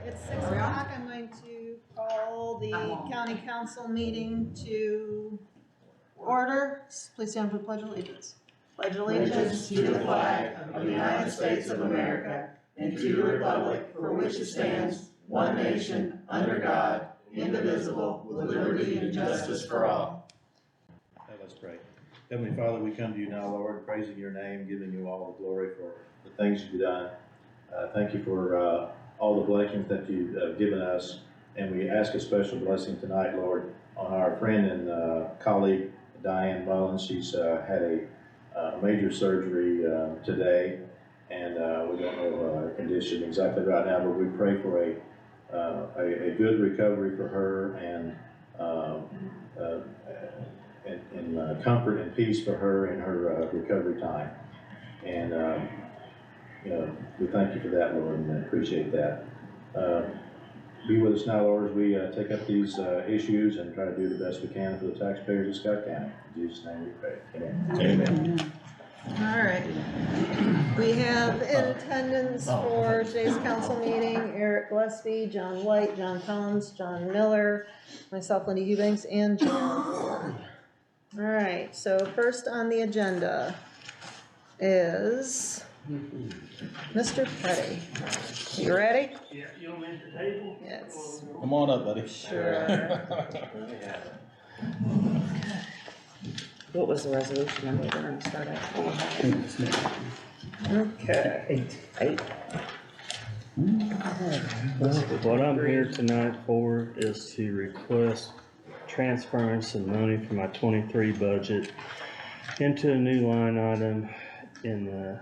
It's 6 o'clock. I'm going to call the county council meeting to order. Please stand for the Pledge of Allegiance. Pledge allegiance to the flag of the United States of America and to the republic for which it stands, one nation, under God, indivisible, with liberty and justice for all. Let's pray. Heavenly Father, we come to you now, Lord, praising your name, giving you all the glory for the things you've done. Thank you for all the blessings that you've given us. And we ask a special blessing tonight, Lord, on our friend and colleague, Diane Mullins. She's had a major surgery today, and we don't know her condition exactly right now, but we pray for a good recovery for her and comfort and peace for her in her recovery time. And we thank you for that, Lord, and appreciate that. Be with us now, Lord, as we take up these issues and try to do the best we can for the taxpayers of Scott County. In Jesus' name we pray. Amen. Amen. All right. We have in attendance for today's council meeting, Eric Gillespie, John White, John Collins, John Miller, myself, Linda Eubanks, and Jan Ford. All right, so first on the agenda is Mr. Petty. You ready? Yeah, you want me at the table? Yes. Come on up, buddy. Sure. What was the resolution number we're gonna start at? Okay. Eight. What I'm here tonight for is to request transference of money from my 23 budget into a new line item in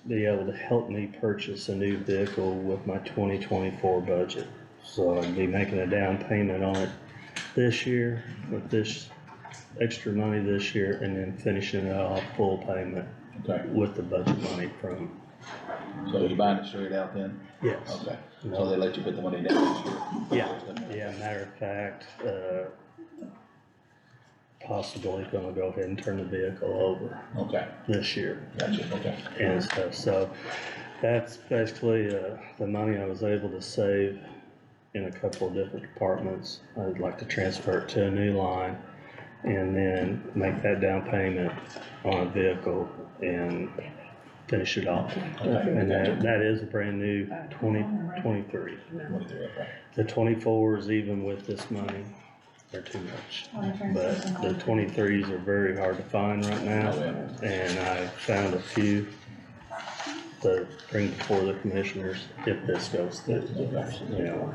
be able to help me purchase a new vehicle with my 2024 budget. So I'd be making a down payment on it this year with this extra money this year, and then finishing it off full payment Okay, with the budget money from. so you're buying it straight out then? Yes. Okay, No. so they let you put the money down this year? Yeah, matter of fact, possibly gonna go ahead and turn the vehicle over Okay, this year gotcha, okay. and stuff. So that's basically, the money I was able to save in a couple of different departments. I'd like to transfer it to a new line and then make that down payment on a vehicle and finish it off. And that is a brand new 2023. 23, okay. The 24s, even with this money, are too much. But the 23s are very hard to find right now. And I found a few to bring before the commissioners if this goes through. You know,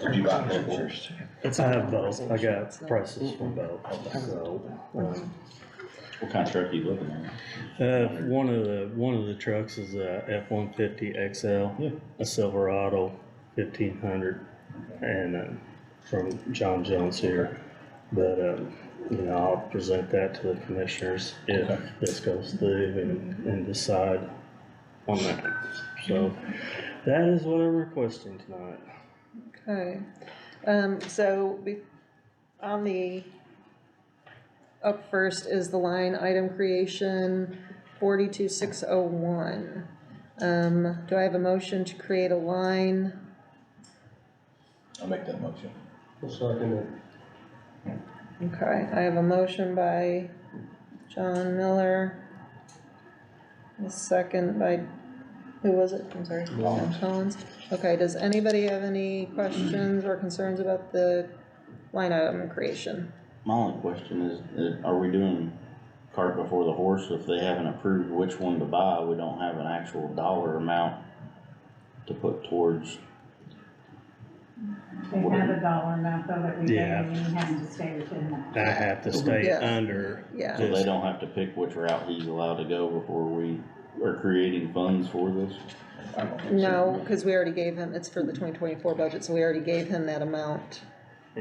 Did you buy it first? I have both. I got prices from both. So, What kind of truck are you looking at? one of the trucks is a F-150 XL, a Silverado 1500, and from John Jones here. But I'll present that to the commissioners if this goes through and decide on that. So that is what I'm requesting tonight. Okay. On the, up first is the line item creation 42601. Do I have a motion to create a line? I'll make that motion. Okay, I have a motion by John Miller. A second by, who was it? I'm sorry. John Collins. Okay, does anybody have any questions or concerns about the line item creation? My only question is, are we doing cart before the horse? If they haven't approved which one to buy, we don't have an actual dollar amount to put towards. They have a dollar amount though that we pay, Yeah. and he has to stay within that. I have to stay Yeah. under. Yeah. So they don't have to pick which route he's allowed to go before we are creating funds for this? No, because we already gave him, it's for the 2024 budget, so we already gave him that amount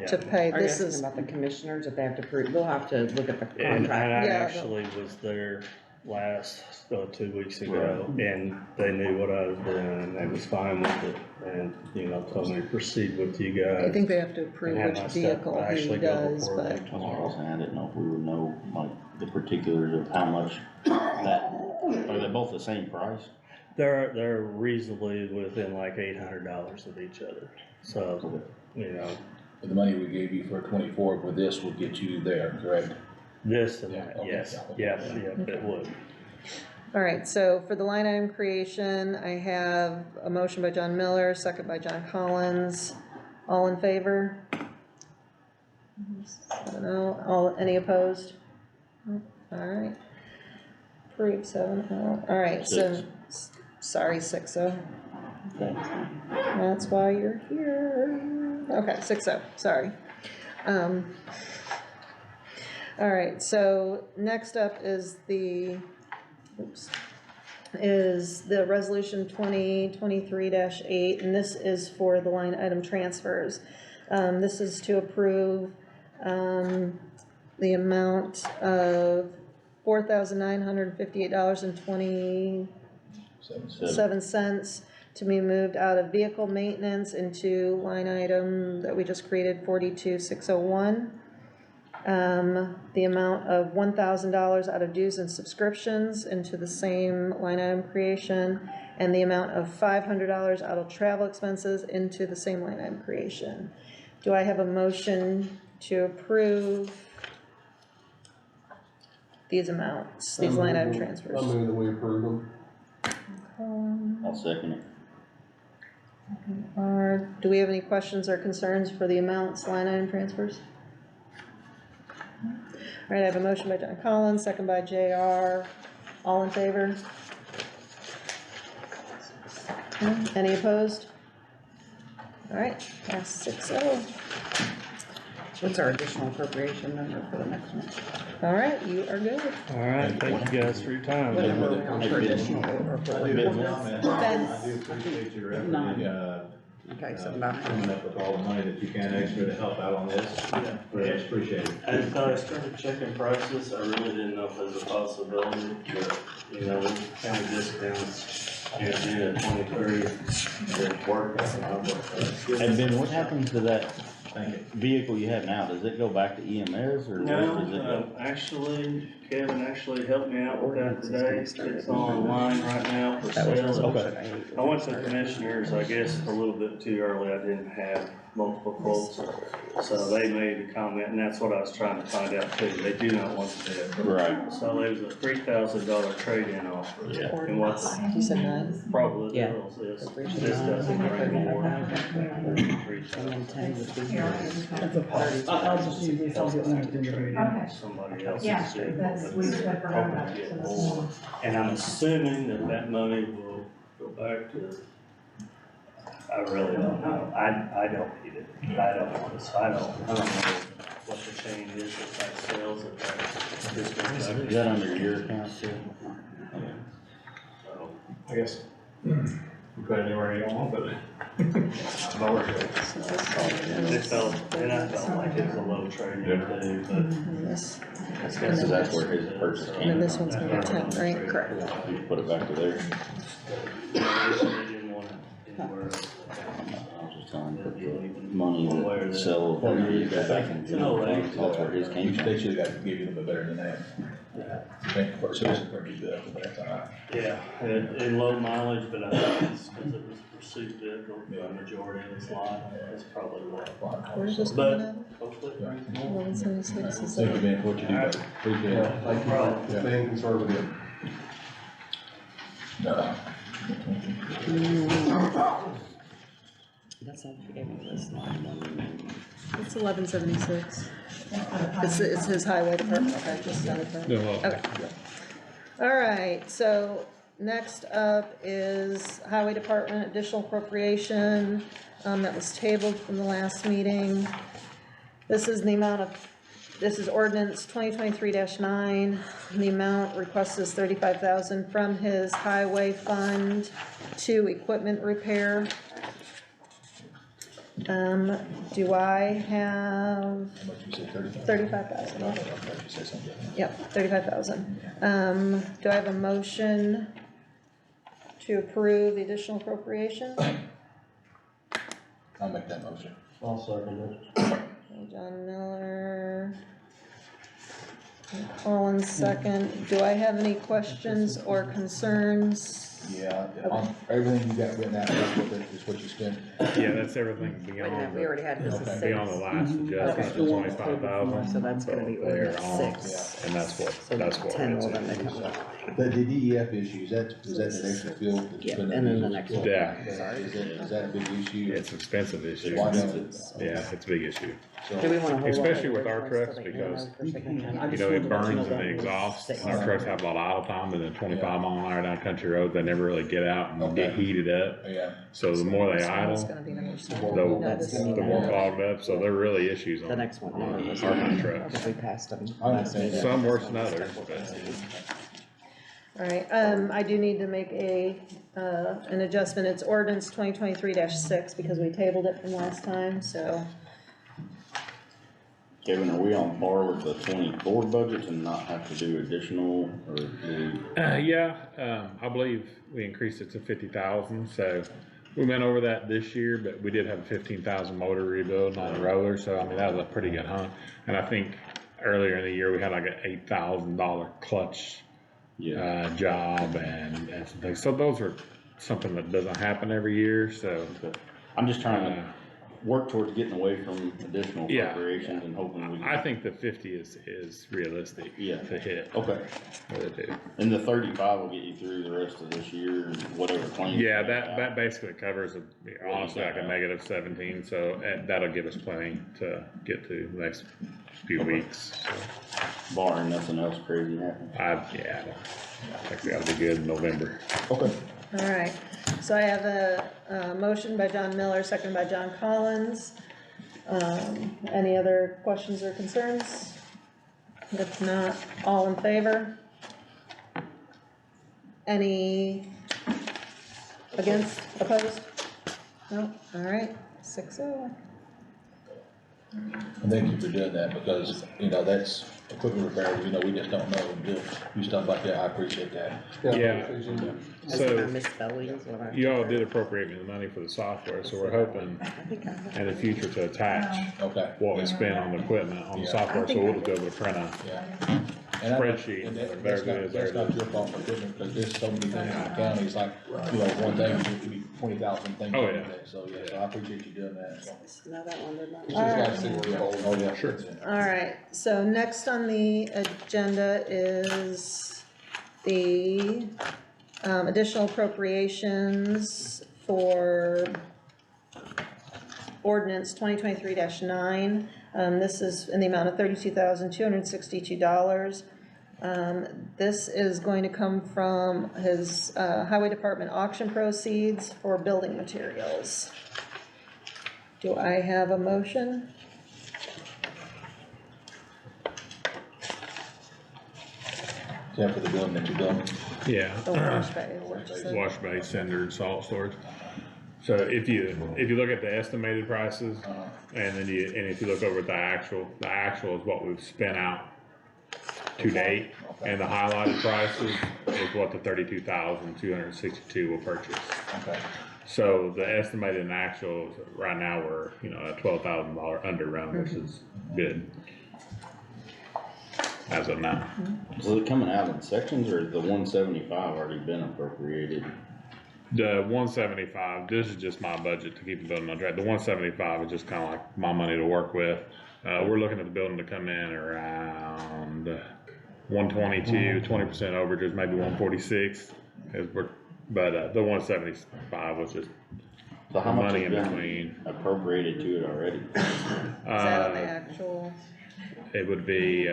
to pay. Are you This asking is, about the commissioners, if they have to prove, they'll have to look at the And contract. I Yeah. actually was there last, 2 weeks ago, and they knew what I was doing, and they was fine with it, and, told me to proceed with you guys. I think they have to approve And have which my stuff vehicle he actually go does, before but. they That's what I was saying, I didn't know if we would know, like, the particulars of how much that, are they both the same price? They're reasonably within like $800 of each other, so, you know, The money we gave you for 24 with this will get you there, correct? this and Yeah, that, okay, yes, yeah, yeah, it would. All right, so for the line item creation, I have a motion by John Miller, second by John Collins. All in favor? 7-0. All, any opposed? All right. Approved 7-0. All right, so, sorry, 6-0. That's why you're here. Okay, 6-0, sorry. All right, so next up is the, is the resolution 2023-8, and this is for the line item transfers. This is to approve, the amount of $4,958.27 to be moved out of vehicle maintenance into line item that we just created, 42,601. The amount of $1,000 out of dues and subscriptions into the same line item creation, and the amount of $500 out of travel expenses into the same line item creation. Do I have a motion to approve these amounts, these line item transfers? I move that we approve them. I'll second it. Do we have any questions or concerns for the amounts, line item transfers? All right, I have a motion by John Collins, second by JR. All in favor? Any opposed? All right, pass 6-0. What's our additional appropriation number for the next one? All right, you are good. All right, thank you guys for your time. What number are we on for additional or for I like do business? appreciate your effort Nine. in, Okay, so nine. coming up with all the money that you can extra to help out on this. Very much appreciated. As I started checking prices, I really didn't know if there was a possibility, but, you know, kind of discounts, and then at 23, it worked out. And Ben, what happens to that Thank you. vehicle you have now? Does it go back to EMS or where does it go? No, actually, Kevin actually helped me out with that today. It's online right now for That was sale. resolution eight. I went to the commissioners, I guess, a little bit too early. I didn't have multiple quotes. So they made a comment, and that's what I was trying to find out too. They do not want to do it. Right. So there was a $3,000 trade-in offer. Yeah. And what's You said 9? probably Yeah. deals is, Appreciate this it. doesn't bring more than And then 10 would be. I'll just use this, I'll get one. Okay. somebody else's Yeah, vehicle, that's, but we should have hoping forgotten to that. get So that's more. more. And I'm assuming that that money will go back to, I really don't know. I don't need it. I don't want this. I don't know what the change is if that sells, if that just goes back. Is that under your account too? So, I guess. You put it anywhere you want, but. Lower it. it felt, and I felt like it was a low trade-in too, but. This, So that's where his purchase and came then from. this one's gonna be 10, right? Correct. You put it back to there. They didn't want it anywhere else. I was just telling him, put the money that sell, you go back and do it. That's where his came from. They should've got, give you a little bit better than that. Thank you for service, pretty good, but that's all right. Yeah, in low mileage, but I think it's because it was a pursuit vehicle, the majority of its life, that's probably what. Where's this But coming hopefully it brings more. 1176 is Thank you, that? Ben, for what you do, buddy. Appreciate it. Thank you for being conservative. No. That's all she gave me was 911. It's 1176. It's his highway department, okay, just another thing. Okay. All right, so next up is highway department additional appropriation, that was tabled from the last meeting. This is the amount of, this is ordinance 2023-9. The amount requested is $35,000 from his highway fund to equipment repair. Do I have How much you said, 35? 35,000? I thought you said something. Yep, 35,000. Do I have a motion to approve the additional appropriation? I'll make that motion. I'll second it. John Miller. Collins second. Do I have any questions or concerns Yeah, on everything you got written out, is what you spent. Yeah, that's everything Wait a minute, beyond, we already had this as Okay. six. beyond the last Mhm. adjustment, Okay. the 25,000. So that's gonna be They're ordinance on, six. And that's what Ten it's will then in. become eleven. The DEF issue, is that the extra field? that's Yeah, been- and then the next one. Yeah. Is that a big issue? It's an expensive issue. Why not? Yeah, it's a big issue. Do we wanna hold on? Especially to with the our rest trucks, of the because, for signature? I You just know, wanted it to let you burns know in that the was exhaust, six. and our trucks have a lot of idle time, and then 25 mile an hour down country roads, they never really get out and get Okay. heated up. Yeah, So the more they This one is idle, gonna be number the, seven. That's gonna be the more nine. clogged up, so there are really issues The on next one, number was. our trucks. Because we passed them I last understand meeting. that. Some worse than others, but Alright, I do need to make an adjustment, it's ordinance 2023-6, because we tabled it from last time, so. Kevin, are we on par with the 24 budget and not have to do additional, or do we? yeah, I believe we increased it to 50,000, so we went over that this year, but we did have a 15,000 motor rebuild on the roller, so I mean, that was a pretty good hunt. And I think earlier in the year, we had like an $8,000 clutch job and some things. So those are something that doesn't happen every year, so. I'm just trying to work towards getting away from additional Yeah. appropriations and hoping we I can. think the 50 is realistic Yeah. to hit. Okay, Really do. and the 35 will get you through the rest of this year and whatever claims. Yeah, we that, have. that basically covers, honestly, like a negative 17, so that'll give us plenty to get to the next few weeks. So Barring nothing else crazy happens. I think we ought to be good in November. Okay. Alright, so I have a motion by John Miller, second by John Collins. Any other questions or concerns? If not, all in favor? Any against, opposed? No, alright, 6-0. and thank you for doing that, because, that's equipment repair, we just don't know, do stuff like that, I appreciate that. Yeah, That's my so misspellings when I. you all did appropriate me the money for the software, so we're hoping I think I have. in the future to attach Okay. what we spend on the equipment, on the Yeah. software, so we'll just be able to print a Yeah. And I know- Spreadsheet, and they're that's very not- good, That's they're not your fault for equipment, because there's so many things in the county, it's like, one thing, it could be 20,000 things. Oh, every yeah. day. So, so I appreciate you doing that. So. No, that one did not. Just gotta see where we're going. Oh, yeah. Sure. Alright, so next on the agenda is the additional appropriations for ordinance 2023-9. This is in the amount of $32,262. This is going to come from his highway department auction proceeds for building materials. Do I have a motion? Is that for the building that you're building? Yeah. The wash bay, what you said? Wash bay, cinder, and salt storage. So if you look at the estimated prices, and then if you look over at the actual is what we've spent out to date, and the highlighted prices is what the 32,262 will purchase. Okay. So the estimated and actual, right now, we're, at $12,000 under run, which is good. As of now. Is it coming out in sections, or has the 175 already been appropriated? The 175, this is just my budget to keep the building on track. The 175 is just kinda like my money to work with. We're looking at the building to come in around 122, 20% overages, maybe 146. But the 175 was just So how much money has in been between. appropriated to it already? Is that on the actual? It would be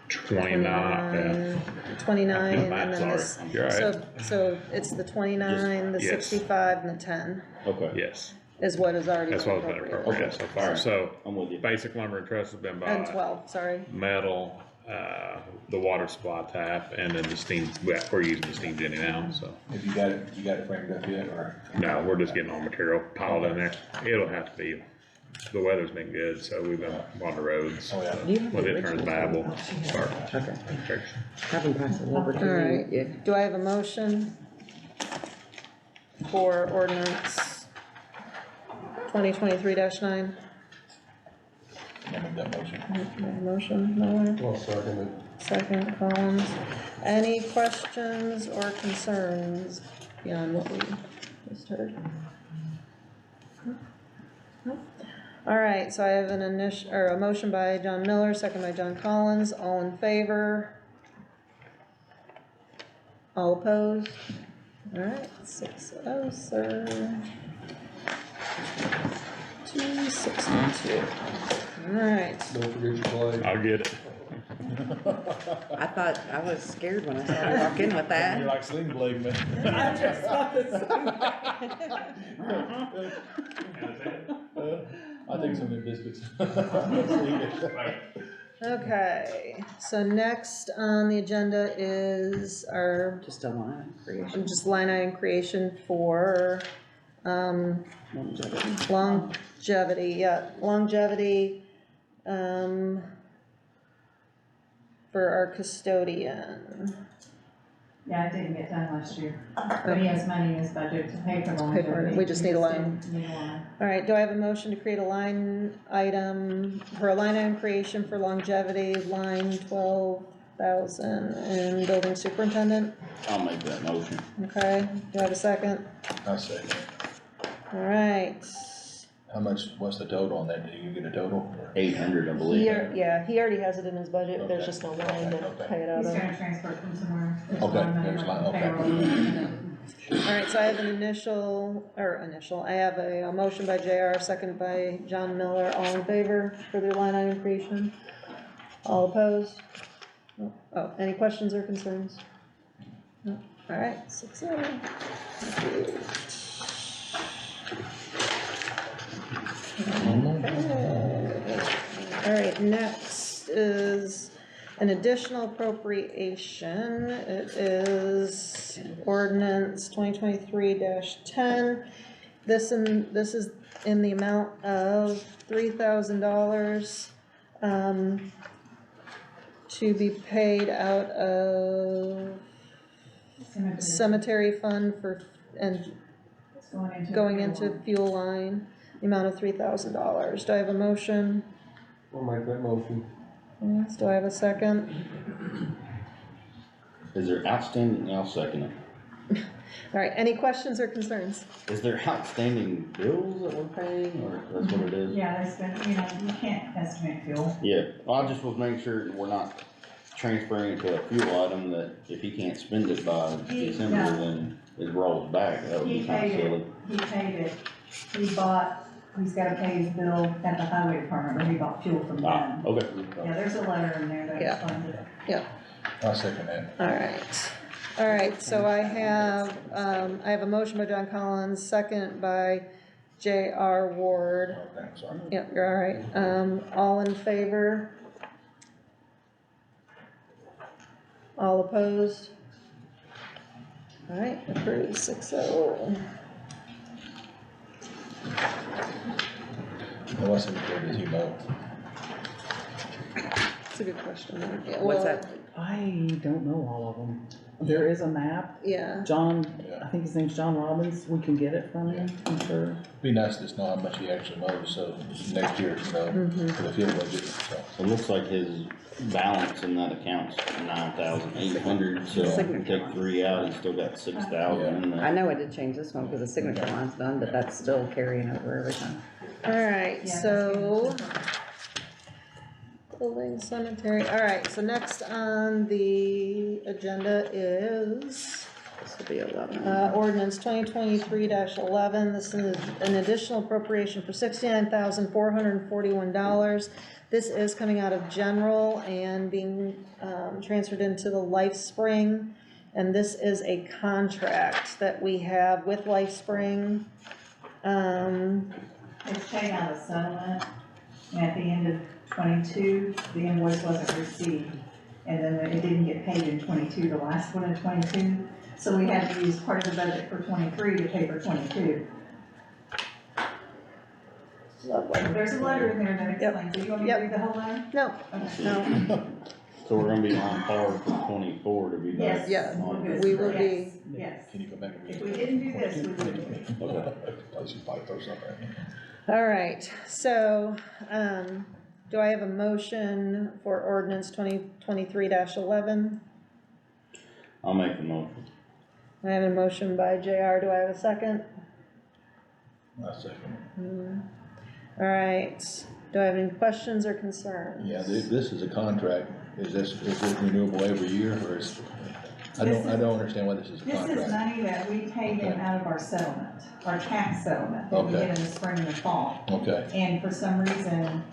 29, yeah. 29, and Math, then this, sorry. You're right. so it's the 29, the Yes. 65, and the 10 Okay, Yes, is what is already that's been what's been appropriated. appropriated so far. Alright. So I'm with you. basic lumber and truss has been bought. And 12, sorry. Metal, the water supply tap, and then the steam, we're using the steam jenny now, so. If you got it framed up yet, or? No, we're just getting all material piled in there. It'll have to be, the weather's been good, so we've been on the roads. Oh, yeah. Do you have When the it turns original? bad, we'll start. Okay, construction. have them pass it over to Alright. me. Yeah. Do I have a motion for ordinance 2023-9? I'll make that motion. Motion, Miller, Well, second. second Collins. Any questions or concerns beyond what we just heard? No? All right, so I have an a motion by John Miller, second by John Collins, all in favor? All opposed? All right, 6-0, sir. 262. All right. Don't forget your plate. I'll get it. I thought, I was scared when I saw you walk in with You're that. like Sling Blade, man. I think some good biscuits. Okay, so next on the agenda is our, Just a line creation. just line item creation for, longevity, for our custodian. Yeah, it didn't get done last year, but he has money in his budget to pay for pay for it. longevity. We just need a line. Need a line. All right, do I have a motion to create a line item, for a line item creation for longevity, line 12,000 in building superintendent? I'll make that motion. Okay, do I have a second? I say, All right. how much, what's the total on that? Do you get a total? 800, I believe. Yeah, he already has it in his budget, there's Okay. just no line to Okay. pay it out He's of. gonna transfer it from somewhere. Okay, there's a line, okay. All right, so I have I have a motion by JR, second by John Miller, all in favor for the line item creation? All opposed? Oh, any questions or concerns? No? All right, 6-0. All right, next is an additional appropriation. It is ordinance 2023-10. This is in the amount of $3,000 to be paid out of cemetery fund and going into fuel line, the amount of $3,000. Do I have a motion? I'll make that motion. Yes, do I have a second? Is there outstanding, I'll second it. All right, any questions or concerns? Is there outstanding bills that we're paying, or that's what it is? Yeah, that's been, you know, you can't estimate fuel. Yeah, well, I just was making sure we're not transferring it to a fuel item that if he can't spend it by December, No. then it rolls back, that would be He kinda paid silly. it, he's gotta pay his bill at the highway department, but he bought fuel from Ah, them. okay. Yeah, there's a letter in there that Yeah. explains it. I'll second that. All right, so I have a motion by John Collins, second by J.R. Ward. Okay, I'm sorry. Yep, you're all right. All in favor? All opposed? All right, approved, 6-0. And what's in there, does he know? That's a good question. Yeah, What's well, that? I don't know all of them. There is a map. Yeah, John, Yeah. I think his name's John Robbins. We can get it from him, I'm sure. Be nice to just know how much he actually knows, so next year, you know, for the fuel budget, so. It looks like his balance in that account's 9,800, so if you take 3 out, he's still got 6,000 in I there. know I did change this one because the signature line's done, but that's still carrying over every time. all right, Yeah, so. that's good. Building cemetery, all right, so next on the agenda is This will be 11. ordinance 2023-11. This is an additional appropriation for $69,441. This is coming out of general and being transferred into the LifeSpring. And this is a contract that we have with LifeSpring. It's paid out of settlement, and at the end of 22, the invoice wasn't received. And then it didn't get paid in 22, the last one in 22. So we had to use part of the budget for 23 to pay for 22. There's a letter in there that explains it. You want me to Yep. read the whole letter? No, Okay. no, So we're gonna be on par for 24 to be back. Yes. Yeah, on- we will be. Yes. Can you go back and read? If we didn't do this, we wouldn't. Okay. I should probably throw something in. all right, so, do I have a motion for ordinance 2023-11? I'll make the motion. I have a motion by JR, do I have a second? I second. All right, do I have any questions or concerns? Yeah, this is a contract, is this renewable every year, or is, I don't understand why this is a This is contract. money that we pay them out of our settlement, our tax settlement, that we Okay. get in the spring and the fall. Okay, And for some reason,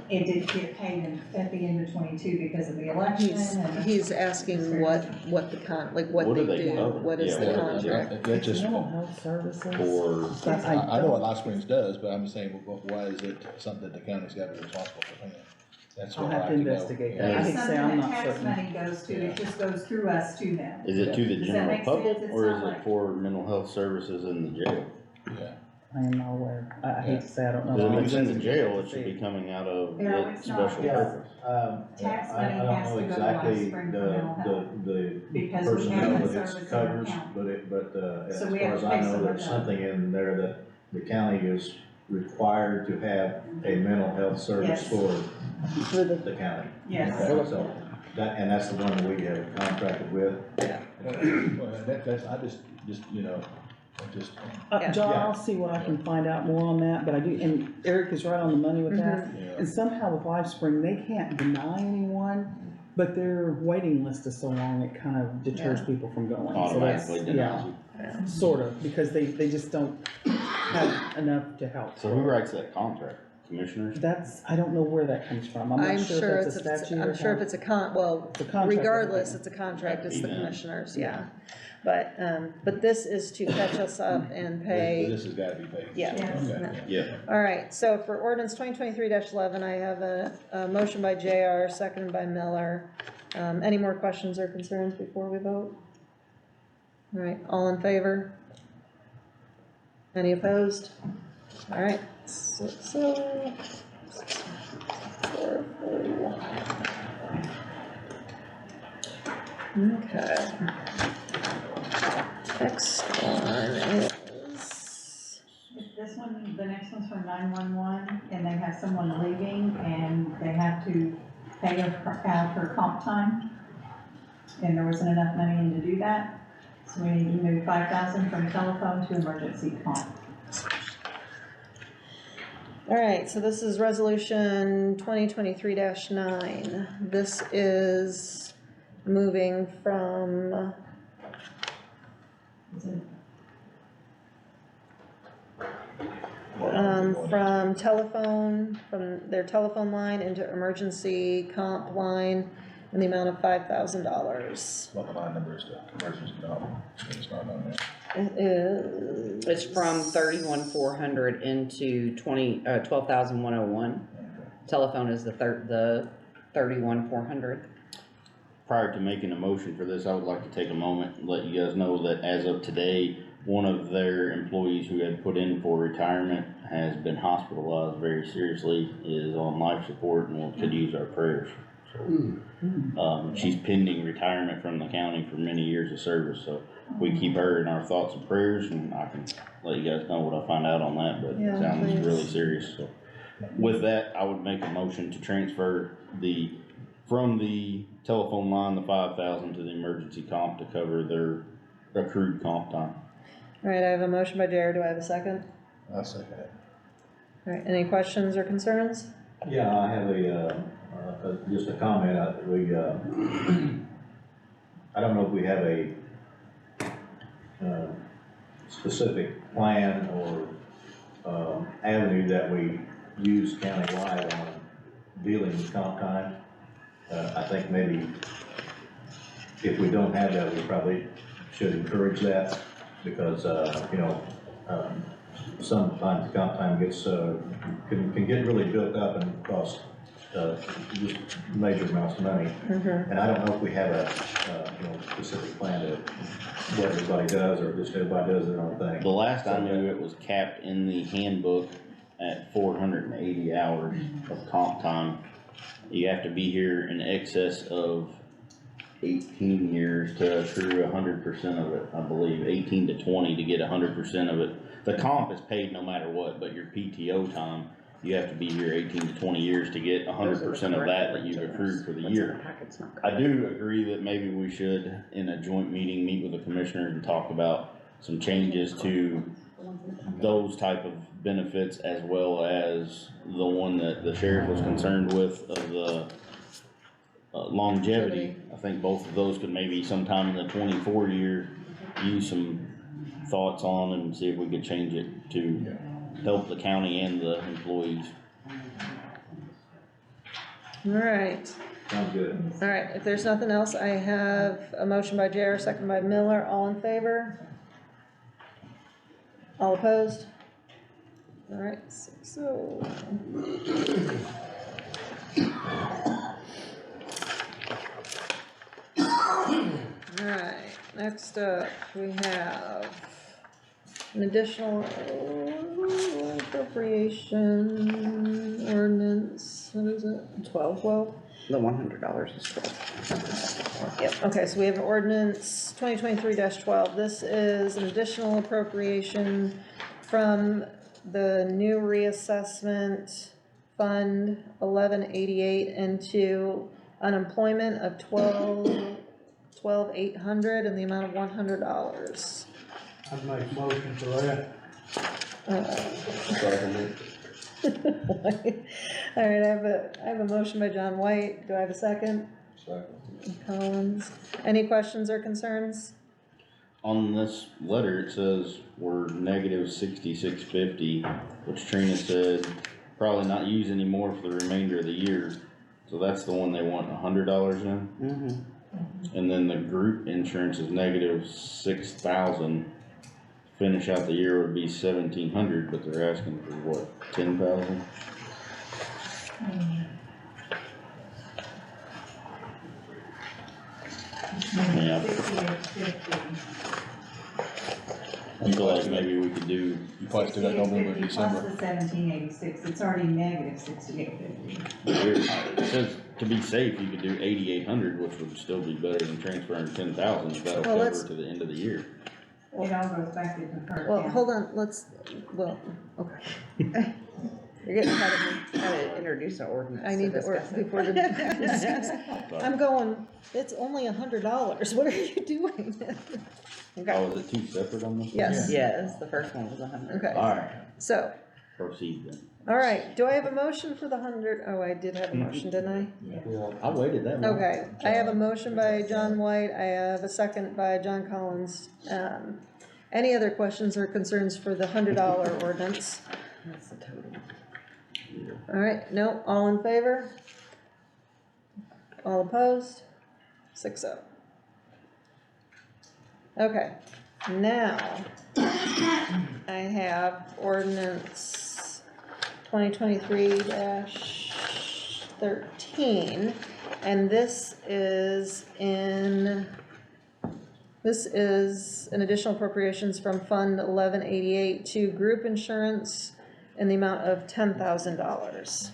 it didn't get paid at the end of 22 because of the election and. He's asking what the what What they do they do, cover? what is Yeah, the what- contract? that just, Mental health services. For, I know what Hot Springs does, but I'm just saying, why is it something that the county's gotta be responsible for paying? That's I'll what I'd have like to to know. investigate Yeah. that. I It's hate to say something I'm that not tax certain. money goes to, it just goes through us to them. is it to the Does that general make public, sense? It's or not is it like- for mental health services in the jail? Yeah, I am not aware. I hate to say I don't know. Cause the if it's in the sensitivity jail, to it should see. be coming out of No, the it's not. special Yeah. purpose. Tax I money don't has know to go to exactly Spring for mental health, the because we personnel have that the it service in our covers, county. as So we far have as to I pay know, some of there's that. something in there that the county is required to have a mental health service Yes. for For the, the county. Yes. So, and that's the one that we have contracted with. well, that's, I just, you know, just, Yeah. John, Yeah. I'll see what I can find out more on that, but I do, and Eric is right on the money with that. yeah. And somehow with LifeSpring, they can't deny anyone, but their waiting list is so long, it kind of deters people from going. So that's, Automatically denies yeah, you. sort of, because they just don't have enough to help. So who writes that contract? Commissioners? That's, I don't know where that comes from. I'm I'm not sure sure if it's, that's a statute or I'm sure if how. it's a It's a contract, regardless, okay. it's a contract, it's the That'd be them. commissioners, yeah. But this is to catch us up and pay, This has gotta be paid. Yeah. Okay, Yeah. all right, so for ordinance 2023-11, I have a motion by JR, seconded by Miller. Any more questions or concerns before we vote? All right, all in favor? Any opposed? All right, so, 441. Okay. Next one is, This one, the next one's from 911, and they have someone leaving, and they have to pay out her comp time. And there wasn't enough money in to do that, so we need to move 5,000 from telephone to emergency comp. all right, so this is resolution 2023-9. This is moving from, from telephone, from their telephone line into emergency comp line in the amount of $5,000. what the line number is to emergency comp, it's not on there. It is. It's from 31,400 into 12,101. Telephone is the 31,400. Prior to making a motion for this, I would like to take a moment and let you guys know that as of today, one of their employees who had put in for retirement has been hospitalized very seriously, is on life support and could use our prayers. So, she's pending retirement from the county for many years of service, so we keep her in our thoughts and prayers, and I can let you guys know what I find out on that, but Yeah, it sounds please. really serious, so. With that, I would make a motion to transfer from the telephone line, the 5,000 to the emergency comp to cover their accrued comp time. All right, I have a motion by Jared, do I have a second? I second it. All right, any questions or concerns? Yeah, I have just a comment, I don't know if we have a, specific plan or, avenue that we use countywide on dealing with comp time. I think maybe if we don't have that, we probably should encourage that, because, sometimes comp time gets, can get really built up and cost, just major amounts of money. And I don't know if we have a, specific plan to what everybody does, or just everybody does their own thing. The last I knew, it was capped in the handbook at 480 hours of comp time. You have to be here in excess of 18 years to accrue 100% of it, I believe, 18 to 20 to get 100% of it. The comp is paid no matter what, but your PTO time you have to be here 18 to 20 years to get 100% of that you've accrued for the year. I do agree that maybe we should, in a joint meeting, meet with the commissioners and talk about some changes to those type of benefits, as well as the one that the sheriff was concerned with of the longevity. I think both of those could maybe sometime in the 24 year use some thoughts on and see if we could change it to help the county and the employees. All right. Sounds good. All right, if there's nothing else, I have a motion by Jara, second by Miller, all in favor? All opposed? All right, 6-0. All right, next up, we have an additional appropriation ordinance, what is it? 12? The $100 is 12. Yep, okay, so we have an ordinance 2023-12. This is an additional appropriation from the new reassessment fund 1188 into unemployment of 12,800 in the amount of $100. I'd make motion for that. All right, I have a motion by John White. Do I have a second? Second. Collins. Any questions or concerns? On this letter, it says we're negative 6650, which Trina said probably not use anymore for the remainder of the year. So that's the one they want $100 in. Mm-hmm. And then the group insurance is negative 6,000. Finish out the year would be 1,700, but they're asking for what, 10,000? Yeah. 5850. I feel like maybe we could do, You probably still got November, 5850 December. Plus the 1786, it's already negative 6850. it says to be safe, you could do 8,800, which would still be better than transferring 10,000, if that'll Well, let's- cover to the end of the year. It all goes back to concurrent. Well, account. hold on, okay. You're getting ahead of me. Gotta introduce an ordinance. I need to, discuss it. before the discuss. I'm going, it's only $100. What are you doing? Oh, is it two separate on this? Yes, Yes, the first one was 100. okay. Alright, So, proceed then. all right, do I have a motion for the 100? Oh, I did have a motion, didn't I waited that long. I? Okay, I have a motion by John White, I have a second by John Collins. Any other questions or concerns for the $100 ordinance? That's the total. All right, no, all in favor? All opposed? 6-0. Okay, now, I have ordinance 2023-13, and this is an additional appropriations from Fund 1188 to group insurance in the amount of $10,000.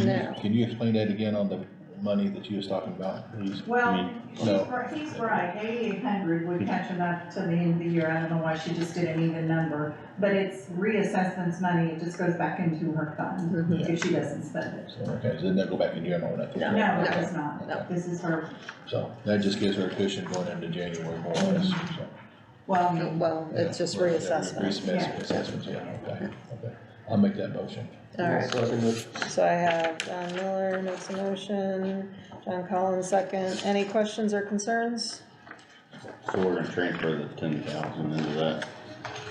Now, Can you explain that again on the money that you was talking about, please? Well, No. he's right, 8,800 would catch him up to the end of the year, I don't know why she just did an even number, but it's reassessments money, it just goes back into her fund if she doesn't spend it. Okay, so then that go back in general, nothing? No, it does not, this is her, So that just gives her a cushion going into January more or less, so. well, well, it's just reassessment. Reassessments, yeah, okay. I'll make that motion. All right, so I have John Miller makes a motion, John Collins second. Any questions or concerns? So we're gonna transfer the 10,000 into that,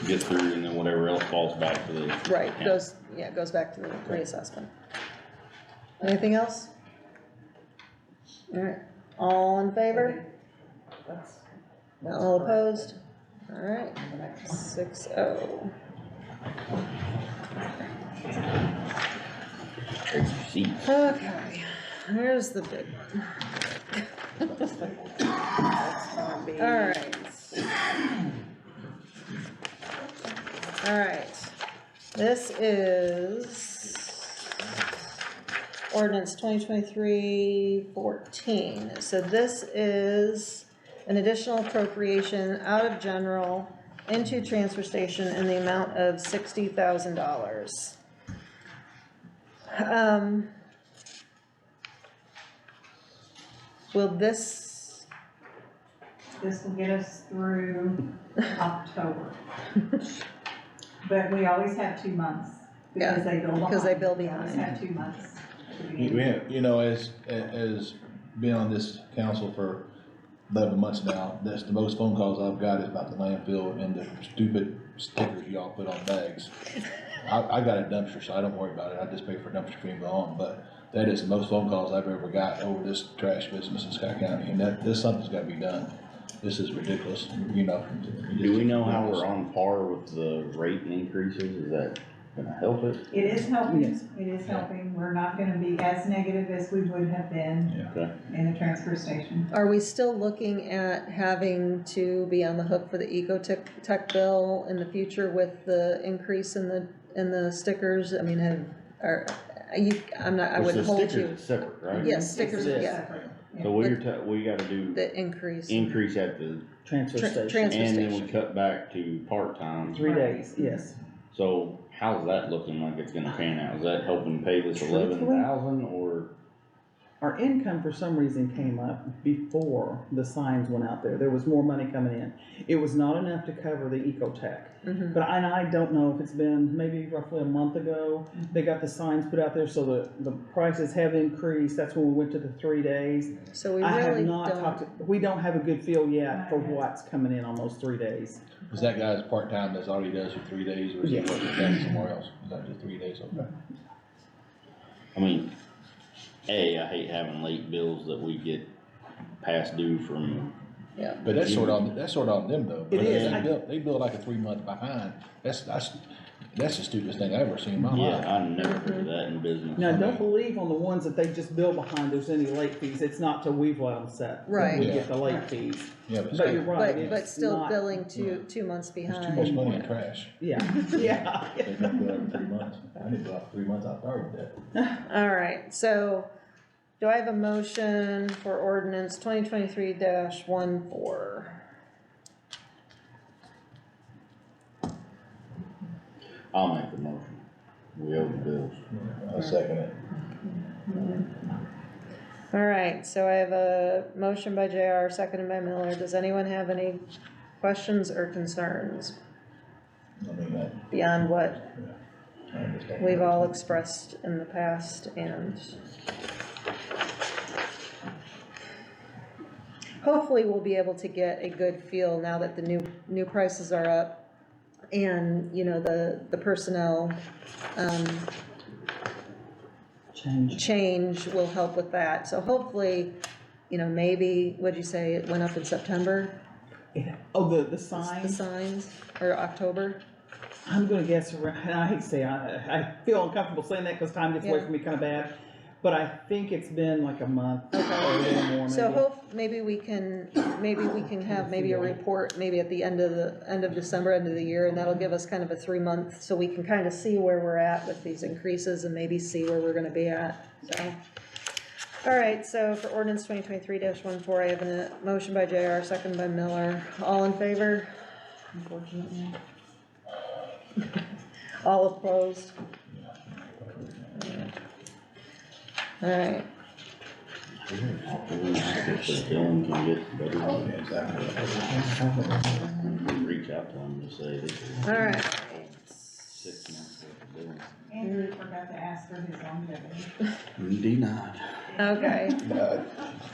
get through, and then whatever else falls back to the. Right, account. goes back to the reassessment. Anything else? All right, all in favor? All opposed? All right, 6-0. Take your seats. Okay, here's the big one. All right. All right, this is ordinance 2023-14. So this is an additional appropriation out of general into transfer station in the amount of $60,000. Will this, This will get us through October. But we always have 2 months, because they bill behind. because they bill We always behind. have 2 months. We have, you know, as being on this council for 11 months now, that's the most phone calls I've got is about the landfill and the stupid stickers y'all put on bags. I got a dumpster, so I don't worry about it, I just pay for dumpster fee and go on, but that is the most phone calls I've ever got over this trash business in Scott County, and this, something's gotta be done. This is ridiculous, you know. Do we know how we're on par with the rate increases? Is that gonna help it? It is helping, Yes. it is helping. We're not gonna be as negative as we would have been Okay. in the transfer station. Are we still looking at having to be on the hook for the Ecotech bill in the future with the increase in the stickers? I mean, I wouldn't hold The stickers you. is separate, right? Yes, stickers, It's yeah, separate. So we gotta do the increase. increase at the, Transfer station, Transfer and then we station. cut back to part-time. 3 days, yes. So how's that looking like it's gonna pan out? Is that helping pay this 11,000 or? Our income for some reason came up before the signs went out there. There was more money coming in. It was not enough to cover the Ecotech. Mhm. But I don't know if it's been maybe roughly a month ago, they got the signs put out there, so the prices have increased. That's when we went to the 3 days. So we I have really not don't, talked, we don't have a good feel yet for what's coming in on those 3 days. Is that guy's part-time that's already does for 3 days, or is he Yes. working that somewhere else? Is that just 3 days, okay? I mean, I hate having late bills that we get past due from, But that's sort of on them though. It is. They bill like a 3 month behind, that's the stupidest thing I've ever seen in my yeah, life. I never heard of that in business. Now, don't believe on the ones that they just bill behind, there's any late fees. It's not till we've let them set. that Right. We Yeah. get the late fees. Yeah, But you're right, but it's still not- billing 2 months There's too much behind. money in trash. Yeah, yeah. They don't bill every 3 months. I need to bill after 3 months, I'll start with that. All right, so do I have a motion for ordinance 2023-14? I'll make the motion. We owe the bills. I'll second it. All right, so I have a motion by JR, seconded by Miller. Does anyone have any questions or concerns I mean, that, beyond what I understand. we've all expressed in the past? And hopefully we'll be able to get a good feel now that the new prices are up, and, you know, the personnel, change will help with that. So hopefully, you know, maybe, what'd you say, it went up in September? Oh, the The sign? signs, or October? I'm gonna guess around, and I hate to say, I feel uncomfortable saying that because time gets away Yeah. from me kinda bad. But I think it's been like a month or a little more So maybe. maybe we can have maybe a report, maybe at the end of December, end of the year, and that'll give us kind of a 3 month, so we can kind of see where we're at with these increases and maybe see where we're gonna be at, so. All right, so for ordinance 2023-14, I have a motion by JR, second by Miller. All in favor? Unfortunately. All opposed? All right. Dylan can get better. Yeah, exactly. Reach out to them to say this is All right. 6 months worth of billing. Andrew forgot to ask for his longevity. Denied. Okay,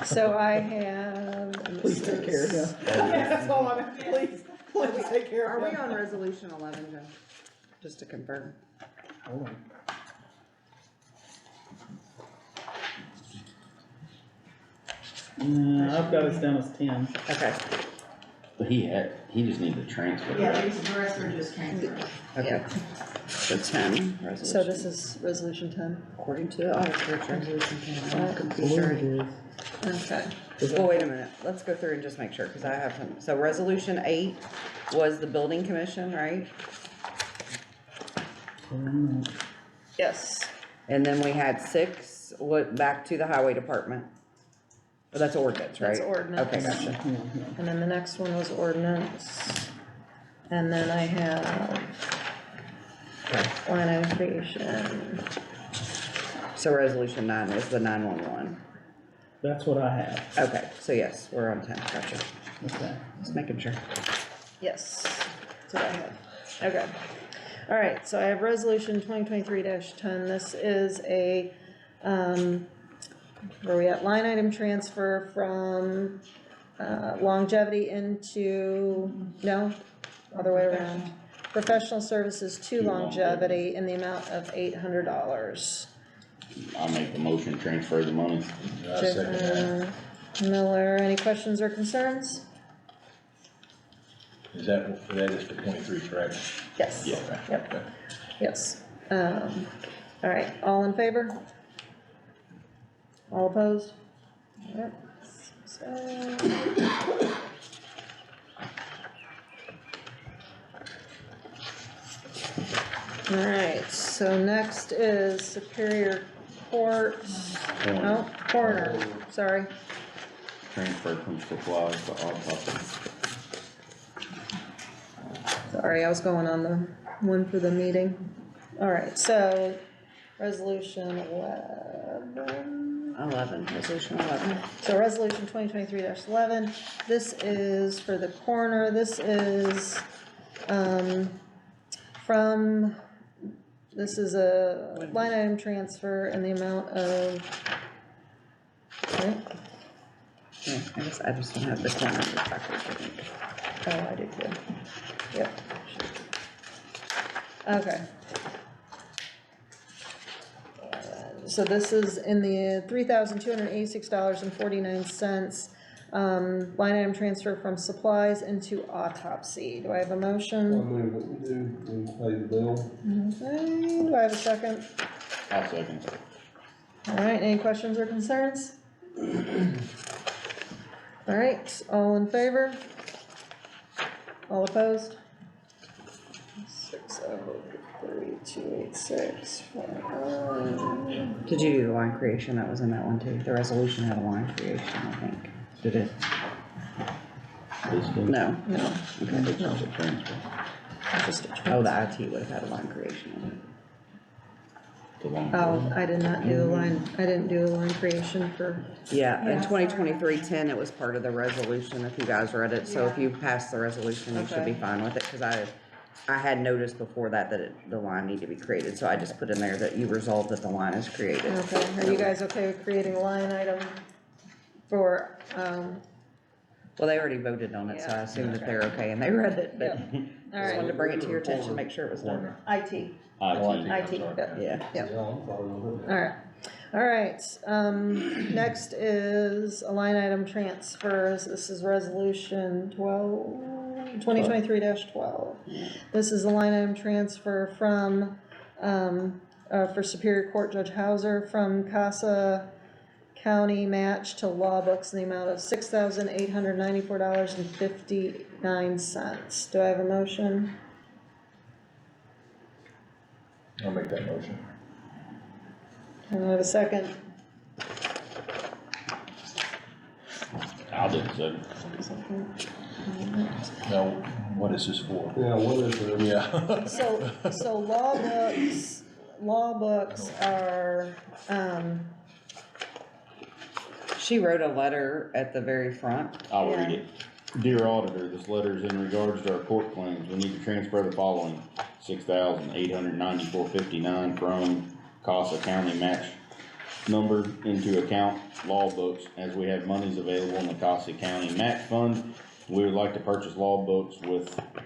so I have. Please take care of him. That's all I'm, please take care Are of we him. on resolution 11, Joe? Just to confirm. Hold on. I've got us down as 10. Okay, But he just needed to transfer. Yeah, the rest are just transferred. okay. So 10, So resolution, this is resolution 10. according to the auditor, it's resolution 10. I'm confused. Okay. Well, wait a minute, let's go through and just make sure, because I have some, so resolution 8 was the building commission, right? Yes. And then we had 6, what, back to the highway department? Oh, that's ordinance, right? That's ordinance. Okay, gotcha. And then the next one was ordinance. And then I have line item creation. So resolution 9 is the 911. That's what I have, Okay, so yes, we're on 10, gotcha. okay. Just making sure. Yes, that's what I have. Okay. All right, so I have resolution 2023-10. This is a, where we at, line item transfer from longevity into, no, other way around. Professional services to To longevity in the amount of $800. I'll make the motion, transfer the money. I second that. Miller, any questions or concerns? Is that is for 23, correct? Yes. Yeah. Yep. Okay. Yes. All right, all in favor? All opposed? Yep. So. All right, so next is Superior Court, no, Coroner, sorry. Transfer from supplies to autopsy. Sorry, I was going on the one for the meeting. All right, so resolution 11, resolution 11. So resolution 2023-11, this is for the coroner, this is, this is a line item transfer in the amount of, right? Yeah, I just don't have the corner exactly. Oh, I do too. Yep. Okay. So this is in the $3,286.49, line item transfer from supplies into autopsy. Do I have a I motion? move that we do, we pay the bill. Okay, do I have a second? I'll second. All right, any questions or concerns? All right, all in favor? All opposed? 603-286. Did you do the line creation? That was in that one too. The resolution had a line creation, I think. Did it? This did? No. No, Okay, it's just a transfer. just a Oh, transfer. the IT would have had a line creation on it. The long. Oh, I did not do the line, I didn't do the line creation for, Yeah, in Yeah. 2023-10, it was part of the resolution, if you guys read it, so if you pass the resolution, you should be Okay. fine with it, cause I had noticed before that the line needed to be created, so I just put in there that you resolved that the line is created. okay, are you guys okay with creating a line item for, Well, they already voted on it, so I Yeah. assumed that they're okay, and they read it, but Yep. just all wanted right, to bring it to your attention, make sure it was done. IT, IT. IT, yep. Yeah. Yep. Yeah, I'm fine with it. All right, next is a line item transfers, this is resolution 2023-12. This is a line item transfer from, for Superior Court Judge Hauser from Casa County match to law books in the amount of $6,894.59. Do I have a motion? I'll make that motion. And I have a second. I'll do the second. Now, what is this for? Yeah, what is it? Yeah. So law books are, She wrote a letter at the very front. I'll Yeah. read it. Dear Auditor, this letter is in regards to our court claims. We need to transfer the following: $6,894.59 from Casa County match number into account law books, as we have monies available in the Casa County match fund. We would like to purchase law books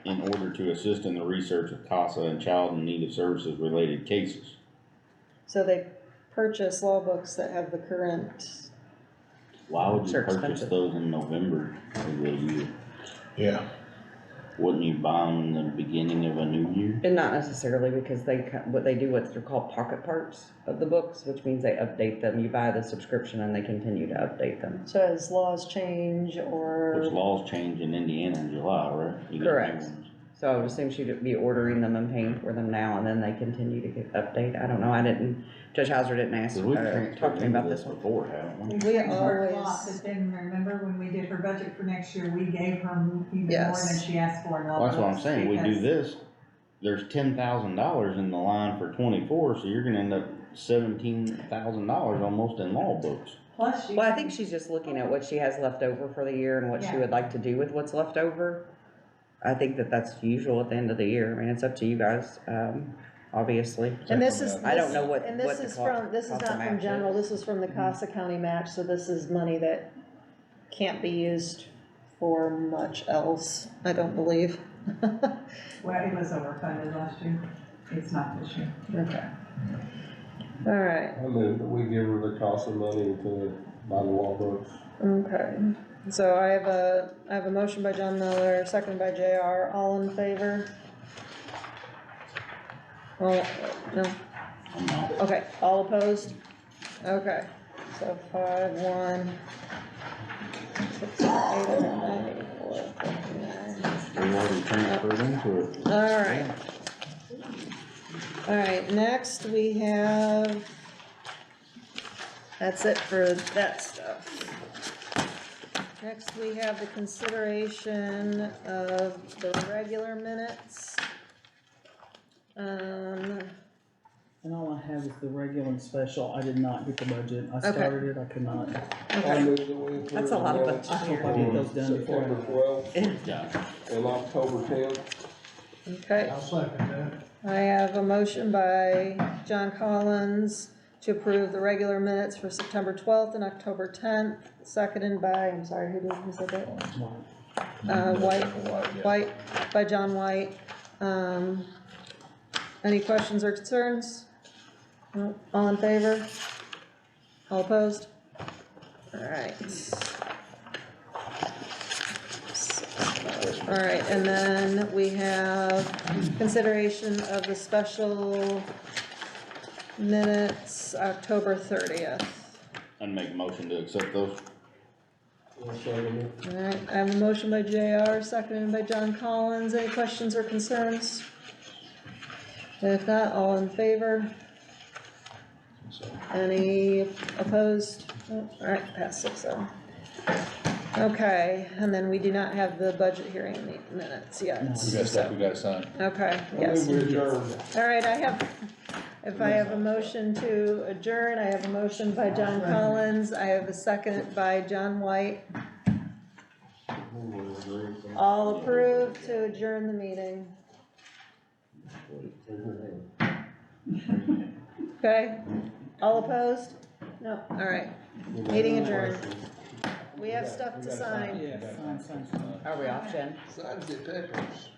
in order to assist in the research of Casa and child in need of services related cases. so they purchase law books that have the current, Why would you They're purchase expensive. those in November of the year? Yeah. Wouldn't you buy them in the beginning of a new year? And not necessarily, because what they do, what they're called pocket parts of the books, which means they update them. You buy the subscription and they continue to update them. so as laws change Which or, laws change in Indiana in July, right? You get new Correct. ones. So I would assume she'd be ordering them and paying for them now, and then they continue to get update. I don't know, Judge Hauser didn't ask, Cause we've talk transferred to me into about this this one. before, haven't we? We Transferred a lot, always, But then remember when we did her budget for next year, we gave her even more Yes. than she asked for in all Well, that's what I'm books, saying, we do because- this, there's $10,000 in the line for 24, so you're gonna end up $17,000 almost in law books. Plus she. Well, I think she's just looking at what she has left over for the year and what she Yeah. would like to do with what's left over. I think that that's usual at the end of the year. I mean, it's up to you guys, obviously. and this is. I don't know what- And what this the is co- from, this is cost not of from match general, is. this is from the Casa County match, so this is money that can't be used for much else, I don't believe. Well, it was overfunded last year, it's not this year. Okay. All right, I mean, we give her the cost of money to buy the law books. okay. So I have a motion by John Miller, second by JR, all in favor? Oh, no, I'm not. okay, all opposed? Okay, so 5-1. 6, 8, 9, 84, 59. We already transferred into it. All right. All right, next we have, that's it for that stuff. Next we have the consideration of the regular minutes. And all I have is the regular and special. I did not get the budget. I Okay. started it, I could not. I Okay, move that we approve That's a lot of the minutes I hope I get those done before. September 12th Yeah. and October 10th. okay. I'll second that. I have a motion by John Collins to approve the regular minutes for September 12th and October 10th, seconded by, I'm sorry, who said that? White, by John White. Any questions or concerns? No? All in favor? All opposed? All right. All right, and then we have consideration of the special minutes, October 30th. And make a motion to accept those. I'll second it. All right, I have a motion by JR, seconded by John Collins. Any questions or concerns? If not, all in favor? Any opposed? Oh, all right, pass 6-0. Okay, and then we do not have the budget hearing minutes yet. No. We got stuff we gotta sign. Okay, I yes. move we adjourn. All right, if I have a motion to adjourn, I have a motion by John Collins, I have a second by John White. All approved to adjourn the meeting. Okay, all opposed? No, all right, meeting adjourned. We have stuff to sign. Yeah, sign. Are we off, Jen? Sign the pictures.